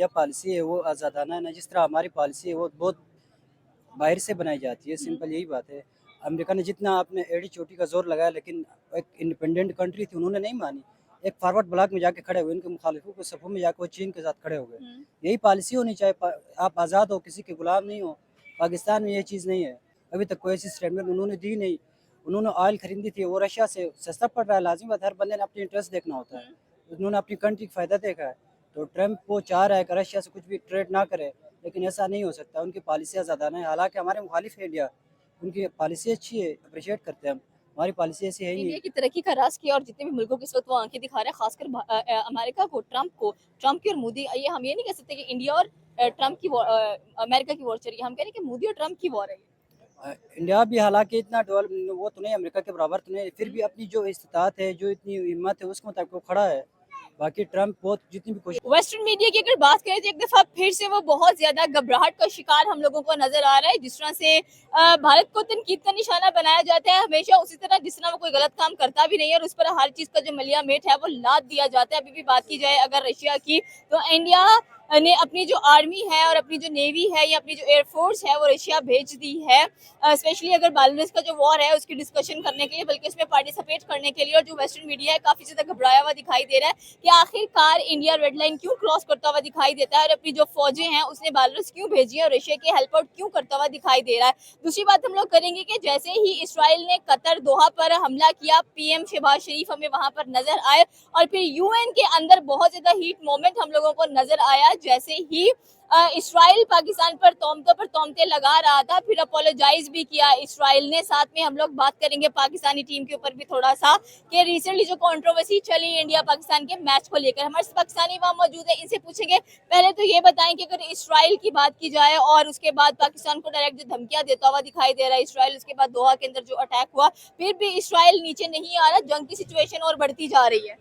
या पॉलिसी है वो आज़ादाना है ना, जिस तरह हमारी पॉलिसी है वो बहुत बाहर से बनाई जाती है, सिंपल यही बात है। अमेरिका ने जितना अपने एड़ी चोटी का जोर लगाया, लेकिन एक इंडिपेंडेंट कंट्री थी, उन्होंने नहीं मानी। एक फॉरवर्ड ब्लॉक में जाके खड़े हुए, उनके मुखालिफों के सफ़ों में जाके वो चीन के साथ खड़े हो गए। यही पॉलिसी होनी चाहिए, आप आज़ाद हो, किसी के गुलाम नहीं हो। पाकिस्तान में ये चीज़ नहीं है, अभी तक कोई ऐसी स्टेटमेंट उन्होंने दी नहीं। उन्होंने ऑयल खरीदी थी, वो रशिया से सस्ता पड़ रहा है, लाजिम बात, हर बंदे ने अपनी इंटरेस्ट देखना होता है। उन्होंने अपनी कंट्री का फ़ायदा देखा है, तो ट्रम्प वो चाह रहा है कि रशिया से कुछ भी ट्रेड ना करे, लेकिन ऐसा नहीं हो सकता। उनकी पॉलिसी आज़ादाना है, हालांकि हमारे मुखालिफ है इंडिया, उनकी पॉलिसी अच्छी है, अप्रिशिएट करते हैं हम। हमारी पॉलिसी ऐसी है ही नहीं। इंडिया की तरक्की का राज किया और जितने भी मुल्कों के इस वक्त वो आंखें दिखा रहे हैं, खासकर अमेरिका को, ट्रम्प की और मोदी, ये हम ये नहीं कह सकते कि इंडिया और ट्रम्प की अमेरिका की वॉर चल रही है, हम कह रहे हैं कि मोदी और ट्रम्प की वॉर है। इंडिया भी हालांकि इतना डेवलप वो तो नहीं, अमेरिका के बराबर तो नहीं, फिर भी अपनी जो इस्तात है, जो इतनी हिम्मत है, उसके मुताबिक वो खड़ा है। बाकी ट्रम्प बहुत जितनी भी कोशिश। वेस्टर्न मीडिया की अगर बात करें तो एक दफा फिर से वो बहुत ज्यादा घबराहट का शिकार हम लोगों को नजर आ रहा है। जिस तरह से भारत को तनकीद का निशाना बनाया जाता है हमेशा, उसी तरह जिस तरह वो कोई गलत काम करता भी नहीं है और उस पर हर चीज का जो मलिया मेट है वो लाद दिया जाता है। अभी भी बात की जाए अगर रशिया की, तो इंडिया ने अपनी जो आर्मी है और अपनी जो नेवी है या अपनी जो एयरफोर्स है वो रशिया भेज दी है, स्पेशली अगर बेलारूस का जो वॉर है उसकी डिस्कशन करने के लिए, बल्कि उसमें पार्टिसिपेट करने के लिए। और जो वेस्टर्न मीडिया है काफी ज्यादा घबराया हुआ दिखाई दे रहा है कि आखिरकार इंडिया रेड लाइन क्यों क्रॉस करता हुआ दिखाई देता है और अपनी जो फौजें हैं उसने बेलारूस क्यों भेजी है और रशिया की हेल्प आउट क्यों करता हुआ दिखाई दे रहा है। दूसरी बात हम लोग करेंगे कि जैसे ही इसराइल ने कतर दोहा पर हमला किया, पीएम शहबाज शरीफ हमें वहां पर नजर आए और फिर यूएन के अंदर बहुत ज्यादा हीट मोमेंट हम लोगों को नजर आया। जैसे ही इसराइल पाकिस्तान पर तोहमतों पर तोहमतें लगा रहा था, फिर अपोलोजाइज भी किया इसराइल ने। साथ में हम लोग बात करेंगे पाकिस्तानी टीम के ऊपर भी थोड़ा सा कि रिसेंटली जो कंट्रोवर्सी चली इंडिया पाकिस्तान के मैच को लेकर, हमारे साथ पाकिस्तानी वहां मौजूद है, इनसे पूछेंगे। पहले तो ये बताएं कि अगर इसराइल की बात की जाए और उसके बाद पाकिस्तान को डायरेक्ट जो धमकियां देता हुआ दिखाई दे रहा है इसराइल, उसके बाद दोहा के अंदर जो अटैक हुआ, फिर भी इसराइल नीचे नहीं आ रहा, जंग की सिचुएशन और बढ़ती जा रही है।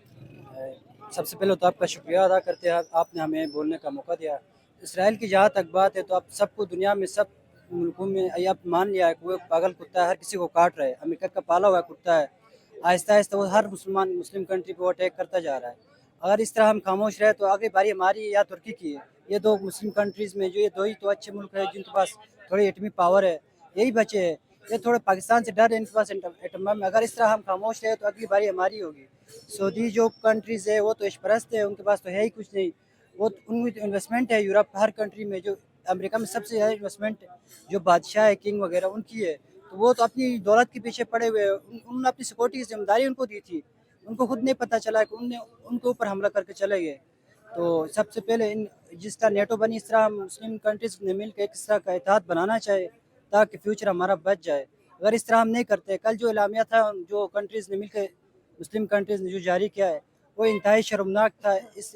सबसे पहले तो आपका शुक्रिया अदा करते हैं, आपने हमें बोलने का मौका दिया। इसराइल की जहाँ तक बात है, तो आप सबको दुनिया में सब मुल्कों में ये आप मान लिया है कि वो एक पागल कुत्ता है, हर किसी को काट रहा है, अमेरिका का पाला हुआ कुत्ता है। आहिस्ता आहिस्ता वो हर मुस्लिम कंट्री को अटैक करता जा रहा है। अगर इस तरह हम खामोश रहे तो अगली बारी हमारी या तुर्की की है। ये दो मुस्लिम कंट्रीज़ में जो ये दो ही तो अच्छे मुल्क है जिनके पास थोड़ी एटमी पावर है, यही बचे हैं। ये थोड़े पाकिस्तान से डर है इनके पास एटम बम में। अगर इस तरह हम खामोश रहे तो अगली बारी हमारी होगी। सऊदी जो कंट्रीज़ है वो तो इश्परस्त है, उनके पास तो है ही कुछ नहीं। वो उनमें तो इन्वेस्टमेंट है, यूरोप हर कंट्री में, जो अमेरिका में सबसे ज़्यादा इन्वेस्टमेंट जो बादशाह है, किंग वगैरह उनकी है। तो वो तो अपनी दौलत के पीछे पड़े हुए हैं। उन्होंने अपनी सिक्योरिटी की जिम्मेदारी उनको दी थी, उनको खुद नहीं पता चला कि उनके ऊपर हमला करके चले गए। तो सबसे पहले जिस तरह नेटो बनी, इस तरह हम मुस्लिम कंट्रीज़ ने मिल के एक इस तरह का इत्तेहाद बनाना चाहिए ताकि फ्यूचर हमारा बच जाए। अगर इस तरह हम नहीं करते, कल जो एलामिया था जो कंट्रीज़ ने मिल के मुस्लिम कंट्रीज़ ने जो जारी किया है वो इंतहाई शर्मनाक था। इस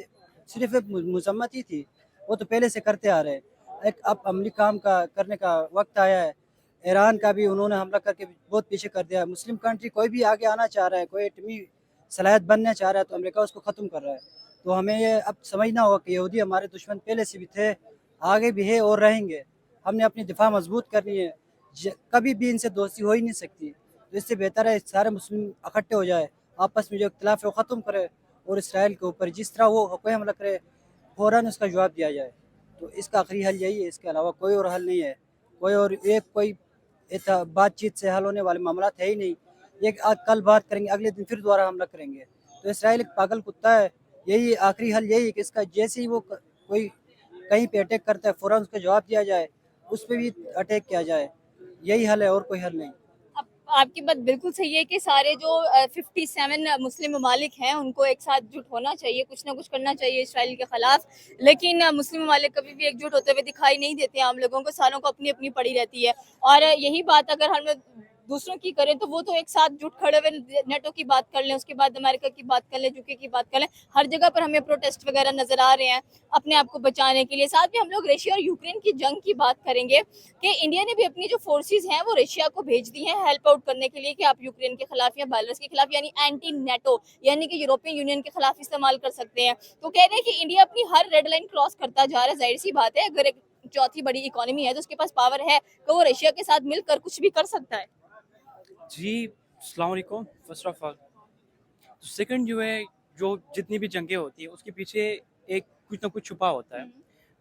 सिर्फ एक मजम्मत ही थी, वो तो पहले से करते आ रहे हैं। एक अब अमली काम का करने का वक्त आया है। ईरान का भी उन्होंने हमला करके बहुत पीछे कर दिया है। मुस्लिम कंट्री कोई भी आगे आना चाह रहा है, कोई एटमी सलाहियत बनना चाह रहा है, तो अमेरिका उसको ख़त्म कर रहा है। तो हमें ये अब समझना होगा कि यहूदी हमारे दुश्मन पहले से भी थे, आगे भी है और रहेंगे। हमने अपनी दिफा मजबूत करनी है, कभी भी इनसे दोस्ती हो ही नहीं सकती। तो इससे बेहतर है सारे मुस्लिम इकट्ठे हो जाए, आपस में जो इख्तिलाफ है वो ख़त्म करे और इसराइल के ऊपर जिस तरह वो कोई हमला करे फ़ौरन उसका जवाब दिया जाए। तो इसका आखिरी हल यही है, इसके अलावा कोई और हल नहीं है। कोई बातचीत से हल होने वाले मामला है ही नहीं। ये आज कल बात करेंगे, अगले दिन फिर दोबारा हमला करेंगे। तो इसराइल एक पागल कुत्ता है। यही आखिरी हल यही है कि इसका जैसे ही वो कोई कहीं पे अटैक करता है फ़ौरन उसका जवाब दिया जाए, उस पे भी अटैक किया जाए। यही हल है और कोई हल नहीं। अब आपकी बात बिल्कुल सही है कि सारे जो 57 मुस्लिम ममालिक हैं उनको एक साथ जुट होना चाहिए, कुछ ना कुछ करना चाहिए इसराइल के खिलाफ। लेकिन मुस्लिम ममालिक कभी भी एकजुट होते हुए दिखाई नहीं देते हैं, आम लोगों को सारों को अपनी अपनी पड़ी रहती है। और यही बात अगर हम दूसरों की करें तो वो तो एक साथ जुट खड़े हुए, नेटो की बात कर लें, उसके बाद अमेरिका की बात कर लें, यूके की बात कर लें, हर जगह पर हमें प्रोटेस्ट वगैरह नजर आ रहे हैं अपने आप को बचाने के लिए। साथ में हम लोग रशिया और यूक्रेन की जंग की बात करेंगे कि इंडिया ने भी अपनी जो फोर्सेस हैं वो रशिया को भेज दी हैं हेल्प आउट करने के लिए कि आप यूक्रेन के खिलाफ या बेलारूस के खिलाफ, यानी एंटी नेटो, यानी कि यूरोपियन यूनियन के खिलाफ इस्तेमाल कर सकते हैं। तो कह रहे हैं कि इंडिया अपनी हर रेड लाइन क्रॉस करता जा रहा है। जाहिर सी बात है, अगर एक चौथी बड़ी इकोनॉमी है तो उसके पास पावर है, तो वो रशिया के साथ मिलकर कुछ भी कर सकता है। जी, अस्सलाम वालेकुम। फर्स्ट ऑफ ऑल सेकंड जो है, जो जितनी भी जंगें होती हैं उसके पीछे एक कुछ ना कुछ छुपा होता है।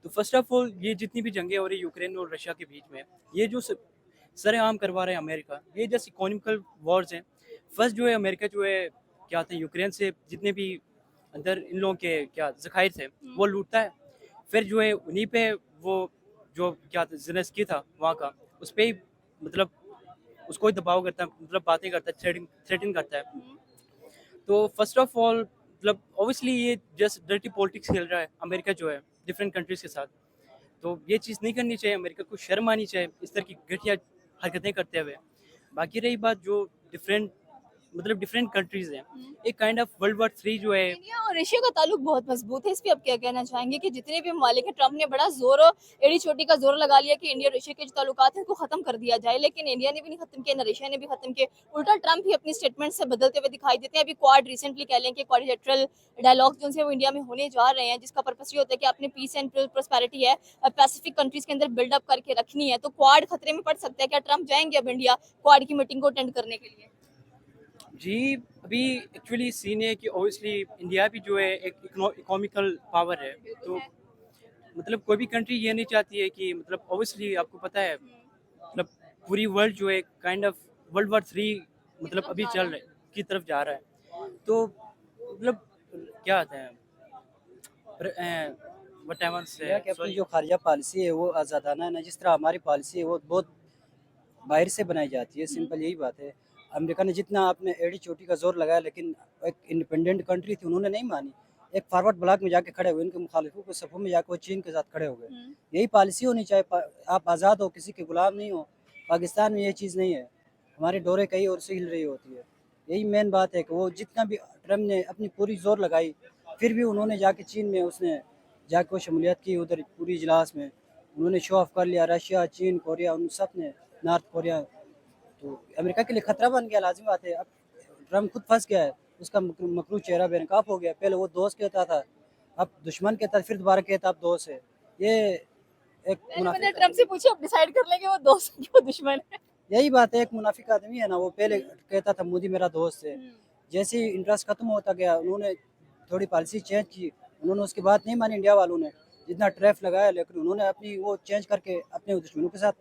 तो फर्स्ट ऑफ ऑल ये जितनी भी जंगें हो रही है यूक्रेन और रशिया के बीच में, ये जो सरेआम करवा रहे हैं अमेरिका, ये जस्ट इकोनॉमिकल वॉर्स हैं। फर्स्ट जो है अमेरिका जो है क्या होते हैं यूक्रेन से जितने भी अंदर इन लोगों के क्या ज़खायर थे वो लूटता है, फिर जो है उन्हीं पे वो जो क्या ज़ेलेंस्की था वहाँ का उस पर ही मतलब उसको ही दबाव करता है, मतलब बातें करता है, थ्रेटन करता है। तो फर्स्ट ऑफ ऑल मतलब ऑब्वियसली ये जस्ट डर्टी पॉलिटिक्स खेल रहा है अमेरिका जो है डिफरेंट कंट्रीज़ के साथ। तो ये चीज़ नहीं करनी चाहिए, अमेरिका को शर्म आनी चाहिए इस तरह की घटिया हरकतें करते हुए। बाकी रही बात जो डिफरेंट कंट्रीज़ हैं, एक काइंड ऑफ वर्ल्ड वॉर 3 जो है इंडिया और रशिया का ताल्लुक बहुत मजबूत है, इस पे आप क्या कहना चाहेंगे कि जितने भी ममालिक हैं, ट्रम्प ने बड़ा जोर एड़ी चोटी का जोर लगा लिया कि इंडिया और रशिया के जो ताल्लुकात हैं उनको खत्म कर दिया जाए, लेकिन इंडिया ने भी नहीं खत्म किया, ना रशिया ने भी खत्म किया। उल्टा ट्रम्प ही अपनी स्टेटमेंट से बदलते हुए दिखाई देते हैं। अभी क्वाड रिसेंटली कह लें कि क्वाड्रिलेटरल डायलॉग जो है वो इंडिया में होने जा रहे हैं, जिसका पर्पस ये होता है कि अपने पीस एंड प्रोस्पेरिटी है पैसिफिक कंट्रीज के अंदर बिल्डअप करके रखनी है। तो क्वाड खतरे में पड़ सकता है, क्या ट्रम्प जाएंगे अब इंडिया क्वाड की मीटिंग को अटेंड करने के लिए? जी। अभी एक्चुअली सीन है कि ऑब्वियसली इंडिया भी जो है एक इकोनॉमिकल पावर है, तो मतलब कोई भी कंट्री ये नहीं चाहती है कि मतलब ऑब्वियसली आपको पता है मतलब पूरी वर्ल्ड जो है काइंड ऑफ वर्ल्ड वॉर 3 मतलब अभी चल रहा है की तरफ जा रहा है। तो मतलब क्या आता है वट एवर या कि अपनी जो खारजा पॉलिसी है वो आज़ादाना है ना, जिस तरह हमारी पॉलिसी है वो बहुत बाहर से बनाई जाती है, सिंपल यही बात है। अमेरिका ने जितना अपने एड़ी चोटी का जोर लगाया, लेकिन एक इंडिपेंडेंट कंट्री थी, उन्होंने नहीं मानी। एक फॉरवर्ड ब्लॉक में जाके खड़े हुए, उनके मुखालिफों के सफ़ों में जाकर वो चीन के साथ खड़े हो गए। यही पॉलिसी होनी चाहिए, आप आज़ाद हो, किसी के गुलाम नहीं हो। पाकिस्तान में ये चीज़ नहीं है, हमारी डोरें कहीं और से हिल रही होती है। यही मेन बात है कि वो जितना भी ट्रम्प ने अपनी पूरी जोर लगाई, फिर भी उन्होंने जाके चीन में उसने जाके वो शमूलियत की, उधर पूरी इजलास में उन्होंने शो ऑफ कर लिया। रशिया, चीन, कोरिया, उन सब ने, नॉर्थ कोरिया, तो अमेरिका के लिए खतरा बन गया, लाजिम बात है। अब ट्रम्प खुद फंस गया है, उसका मकरू चेहरा बेनकाब हो गया। पहले वो दोस्त कहता था, अब दुश्मन कहता, फिर दोबारा कहता अब दोस्त है। ये एक मैंने मुनाफिक ट्रम्प से पूछा, अब डिसाइड कर लेंगे वो दोस्त है कि वो दुश्मन है। यही बात है, एक मुनाफिक आदमी है ना, वो पहले कहता था मोदी मेरा दोस्त है। जैसे ही इंटरेस्ट खत्म होता गया, उन्होंने थोड़ी पॉलिसी चेंज की, उन्होंने उसकी बात नहीं मानी इंडिया वालों ने, जितना ट्रैफ लगाया, लेकिन उन्होंने अपनी वो चेंज करके अपने दुश्मनों के साथ,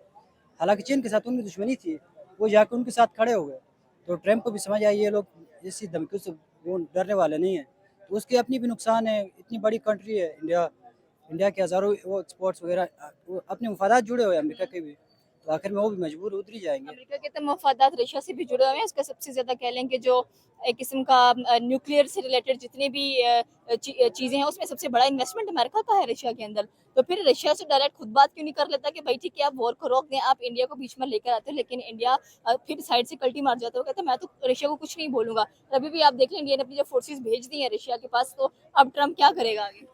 हालांकि चीन के साथ उनकी दुश्मनी थी, वो जाकर उनके साथ खड़े हो गए। तो ट्रम्प को भी समझ आई ये लोग इसी धमकियों से वो डरने वाले नहीं है। तो उसकी अपनी भी नुकसान है, इतनी बड़ी कंट्री है इंडिया, इंडिया के हज़ारों वो एक्सपोर्ट्स वगैरह वो अपने मफादात जुड़े हुए हैं अमेरिका के भी, तो आखिर में वो भी मजबूर उतर ही जाएंगे। अमेरिका के तो मफादात रशिया से भी जुड़े हुए हैं। इसका सबसे ज्यादा कह लें कि जो एक किस्म का न्यूक्लियर से रिलेटेड जितने भी चीजें हैं उसमें सबसे बड़ा इन्वेस्टमेंट अमेरिका का है रशिया के अंदर। तो फिर रशिया से डायरेक्ट खुद बात क्यों नहीं कर लेता कि भाई ठीक है आप वॉर को रोक दें, आप इंडिया को बीच में लेकर आते हो, लेकिन इंडिया फिर साइड से कल्टी मार जाता है, वो कहता है मैं तो रशिया को कुछ नहीं बोलूंगा। अभी भी आप देख लें इंडिया ने अपनी जो फोर्सेज भेज दी है रशिया के पास, तो अब ट्रम्प क्या करेगा आगे?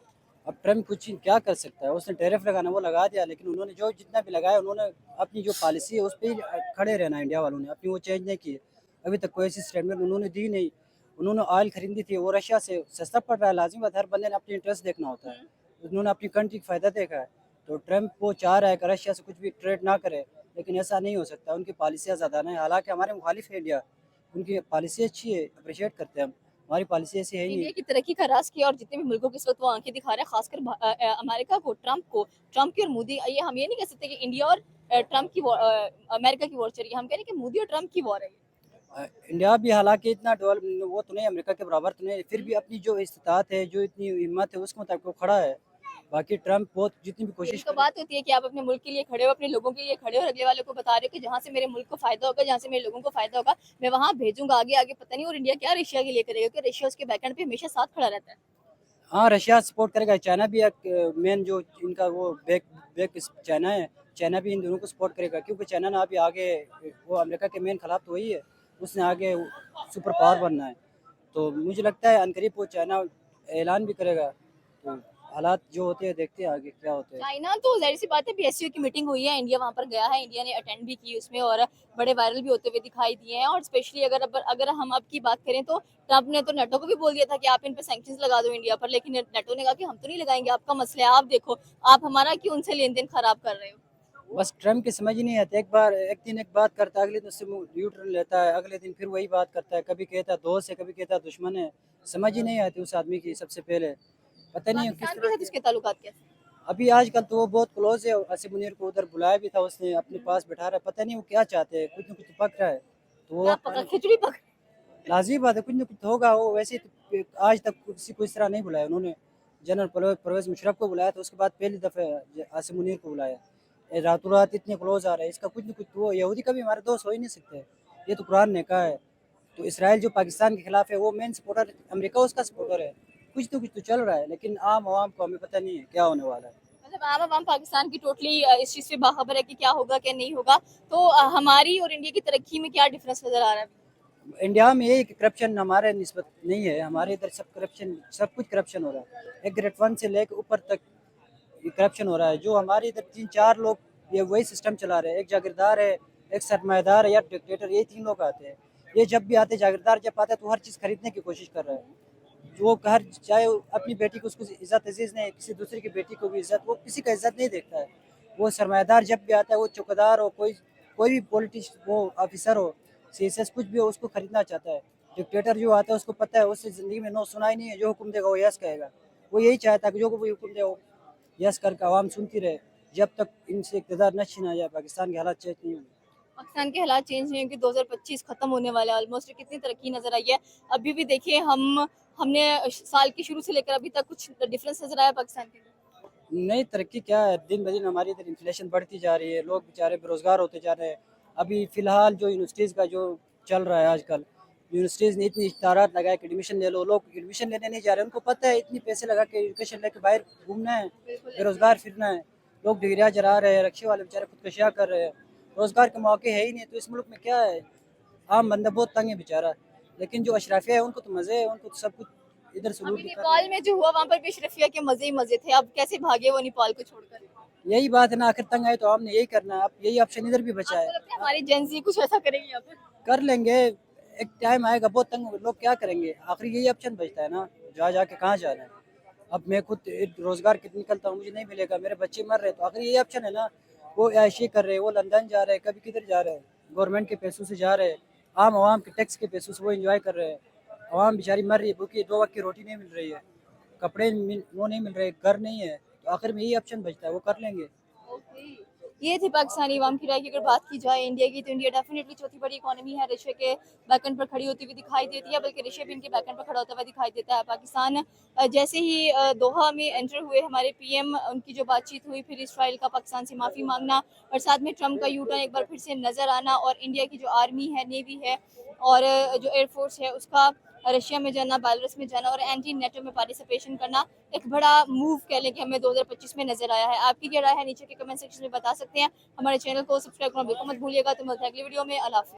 अब ट्रम्प कुछ क्या कर सकता है, उसने टैरिफ लगाना वो लगा दिया, लेकिन उन्होंने जो जितना भी लगाया, उन्होंने अपनी जो पॉलिसी है उस पर ही खड़े रहना। इंडिया वालों ने अपनी वो चेंज नहीं की, अभी तक कोई ऐसी स्टेटमेंट उन्होंने दी नहीं। उन्होंने ऑयल खरीदी थी, वो रशिया से सस्ता पड़ रहा है, लाजिम बात है, हर बंदे ने अपनी इंटरेस्ट देखना होता है। उन्होंने अपनी कंट्री का फ़ायदा देखा है, तो ट्रम्प वो चाह रहा है कि रशिया से कुछ भी ट्रेड ना करे, लेकिन ऐसा नहीं हो सकता। उनकी पॉलिसी आज़ादाना है, हालांकि हमारे मुखालिफ है इंडिया, उनकी पॉलिसी अच्छी है, अप्रिशिएट करते हैं हम। हमारी पॉलिसी ऐसी है ही नहीं। इंडिया की तरक्की का राज किया और जितने भी मुल्कों के इस वक्त वो आंखें दिखा रहे हैं, खासकर अमेरिका को, ट्रम्प की और मोदी, ये हम ये नहीं कह सकते कि इंडिया और ट्रम्प की अमेरिका की वॉर चल रही है, हम कह रहे हैं कि मोदी और ट्रम्प की वॉर है। इंडिया भी हालांकि इतना डेवलप वो तो नहीं, अमेरिका के बराबर तो नहीं, फिर भी अपनी जो इस्तात है, जो इतनी हिम्मत है, उसके मुताबिक वो खड़ा है। बाकी ट्रम्प बहुत जितनी भी कोशिश तो बात होती है कि आप अपने मुल्क के लिए खड़े हो, अपने लोगों के लिए खड़े हो, और अगले वाले को बता रहे हो कि जहाँ से मेरे मुल्क को फायदा होगा, जहाँ से मेरे लोगों को फायदा होगा, मैं वहाँ भेजूंगा। आगे आगे पता नहीं और इंडिया क्या रशिया के लिए करेगा, क्योंकि रशिया उसके बैकएंड पे हमेशा साथ खड़ा रहता है। हाँ, रशिया सपोर्ट करेगा, चाइना भी एक मेन जो इनका वो बैक बैक चाइना है, चाइना भी इन दोनों को सपोर्ट करेगा, क्योंकि चाइना ने अभी आगे, वो अमेरिका के मेन खिलाफ तो वही है, उसने आगे सुपर पावर बनना है। तो मुझे लगता है अनकरीब वो चाइना ऐलान भी करेगा। तो हालात जो होते हैं, देखते हैं आगे क्या होते हैं। चाइना तो जाहिर सी बात है, PSU की मीटिंग हुई है, इंडिया वहां पर गया है, इंडिया ने अटेंड भी की उसमें, और बड़े वायरल भी होते हुए दिखाई दिए हैं। और स्पेशली अगर हम अब की बात करें तो ट्रम्प ने तो नेटो को भी बोल दिया था कि आप इन पे सैंक्शंस लगा दो इंडिया पर, लेकिन नेटो ने कहा कि हम तो नहीं लगाएंगे, आपका मसला है, आप देखो, आप हमारा क्यों उनसे लेन देन खराब कर रहे हो। बस ट्रम्प की समझ ही नहीं आती, एक दिन एक बात करता है, अगले दिन उससे यू टर्न लेता है, अगले दिन फिर वही बात करता है, कभी कहता है दोस्त है, कभी कहता है दुश्मन है। समझ ही नहीं आती उस आदमी की, सबसे पहले पता नहीं किस पाकिस्तान के तरह साथ उसके ताल्लुकात कैसे? अभी आजकल तो वो बहुत क्लोज है, आसिफ मुनीर को उधर बुलाया भी था उसने, अपने पास बैठा रहा है, पता नहीं वो क्या चाहते हैं, कुछ ना कुछ तो पक रहा है, तो वो क्या पका, खिचड़ी पक। लाजिमी बात है कुछ ना कुछ तो होगा। वो वैसे तो आज तक किसी को इस तरह नहीं बुलाया उन्होंने। जनरल परवेज मुशर्रफ को बुलाया था, उसके बाद पहली दफ़े आसिफ मुनीर को बुलाया। ये रातों रात इतने क्लोज आ रहा है, इसका कुछ ना कुछ तो वो यहूदी कभी हमारे दोस्त हो ही नहीं सकते, ये तो कुरान ने कहा है। तो इसराइल जो पाकिस्तान के खिलाफ है वो मेन सपोर्टर, अमेरिका उसका सपोर्टर है, कुछ तो कुछ तो चल रहा है, लेकिन आम आवाम को हमें पता नहीं है क्या होने वाला है। मतलब आम आवाम पाकिस्तान की टोटली इस चीज़ से बाखबर है कि क्या होगा क्या नहीं होगा। तो हमारी और इंडिया की तरक्की में क्या डिफरेंस नजर आ रहा है? इंडिया में यही कि करप्शन हमारे निस्बत नहीं है, हमारे इधर सब करप्शन, सब कुछ करप्शन हो रहा है, एक ग्रेड 1 से लेकर ऊपर तक करप्शन हो रहा है। जो हमारे इधर 3-4 लोग ये वही सिस्टम चला रहे हैं, एक जागीरदार है, एक सरमायादार है या डिक्टेटर, ये 3 लोग आते हैं। ये जब भी आते, जागीरदार जब आता है तो हर चीज़ खरीदने की कोशिश कर रहा है, जो हर चाहे वो अपनी बेटी को उसको इज़्ज़त अजीज़ नहीं, किसी दूसरे की बेटी को भी इज़्ज़त, वो किसी का इज़्ज़त नहीं देखता है। वो सरमायादार जब भी आता है, वो चौकीदार हो, कोई भी पॉलिटिश वो ऑफिसर हो, सीएसएस कुछ भी हो, उसको खरीदना चाहता है। डिक्टेटर जो आता है उसको पता है उससे ज़िंदगी में नो सुना ही नहीं है, जो हुक्म देगा वो यस कहेगा। वो यही चाहता है कि जो कोई हुक्म दे वो यस करके आवाम सुनती रहे, जब तक इनसे इक़्तिदार न छीना जाए पाकिस्तान के हालात चेंज नहीं होंगे। पाकिस्तान के हालात चेंज नहीं होंगे, 2025 खत्म होने वाला है ऑलमोस्ट, कितनी तरक्की नजर आई है। अभी भी देखिए हमने साल के शुरू से लेकर अभी तक कुछ डिफरेंस नजर आया पाकिस्तान के लिए? नहीं, तरक्की क्या है, दिन ब दिन हमारी इधर इन्फ्लेशन बढ़ती जा रही है, लोग बेचारे बेरोज़गार होते जा रहे हैं। अभी फ़िलहाल जो यूनिवर्सिटीज़ का जो चल रहा है आजकल, यूनिवर्सिटीज़ ने इतनी इश्तहारात लगाए कि एडमिशन ले लो, लोग एडमिशन लेने नहीं जा रहे, उनको पता है इतनी पैसे लगा के एजुकेशन लेके बाहर घूमना है, बेरोज़गार फिरना है। लोग डिग्रियाँ जला रहे हैं, रिक्शे वाले बेचारे खुदकुशियाँ कर रहे हैं, रोज़गार के मौके है ही नहीं, तो इस मुल्क में क्या है, आम बंदा बहुत तंग है बेचारा। लेकिन जो अशराफिया है उनको तो मज़े है, उनको तो सब कुछ इधर से लूट अभी के कर रहे नेपाल हैं। में जो हुआ वहां पर भी अशरफिया के मजे ही मजे थे, अब कैसे भागे वो नेपाल को छोड़कर? यही बात है ना, आखिर तंग आए तो हमने यही करना है, अब यही ऑप्शन इधर भी बचा है। आपको लगता है हमारी जेंजी कुछ ऐसा करेगी यहाँ पर? कर लेंगे, एक टाइम आएगा बहुत तंग होंगे, लोग क्या करेंगे, आखिर यही ऑप्शन बचता है ना, जा जाके कहाँ जाना है। अब मैं खुद रोज़गार के निकलता हूँ, मुझे नहीं मिलेगा, मेरे बच्चे मर रहे हैं, तो आखिर यही ऑप्शन है ना। वो ऐशी कर रहे हैं, वो लंदन जा रहे हैं, कभी किधर जा रहे हैं, गवर्नमेंट के पैसों से जा रहे हैं, आम आवाम के टैक्स के पैसों से वो एंजॉय कर रहे हैं। आवाम बेचारी मर रही है भूखी, 2 वक्त की रोटी नहीं मिल रही है, कपड़े वो नहीं मिल रहे, घर नहीं है, तो आखिर में यही ऑप्शन बचता है, वो कर लेंगे। ये थी पाकिस्तानी अवाम की राय की। अगर बात की जाए इंडिया की, तो इंडिया डेफिनेटली चौथी बड़ी इकोनॉमी है, रशिया के बैकएंड पर खड़ी होती हुई दिखाई देती है, बल्कि रशिया भी इनके बैकएंड पर खड़ा होता हुआ दिखाई देता है। पाकिस्तान जैसे ही दोहा में एंटर हुए हमारे पीएम, उनकी जो बातचीत हुई, फिर इसराइल का पाकिस्तान से माफ़ी मांगना, और साथ में ट्रम्प का यूटर्न एक बार फिर से नज़र आना, और इंडिया की जो आर्मी है, नेवी है, और जो एयरफोर्स है उसका रशिया में जाना, बेलारूस में जाना, और एंटी नेटो में पार्टिसिपेशन करना, एक बड़ा मूव कह लें कि हमें 2025 में नजर आया है। आपकी क्या राय है नीचे के कमेंट सेक्शन में बता सकते हैं। हमारे चैनल को सब्सक्राइब करना बिल्कुल मत भूलिएगा। तो मिलते हैं अगली वीडियो में। अल्लाह हाफ़िज़।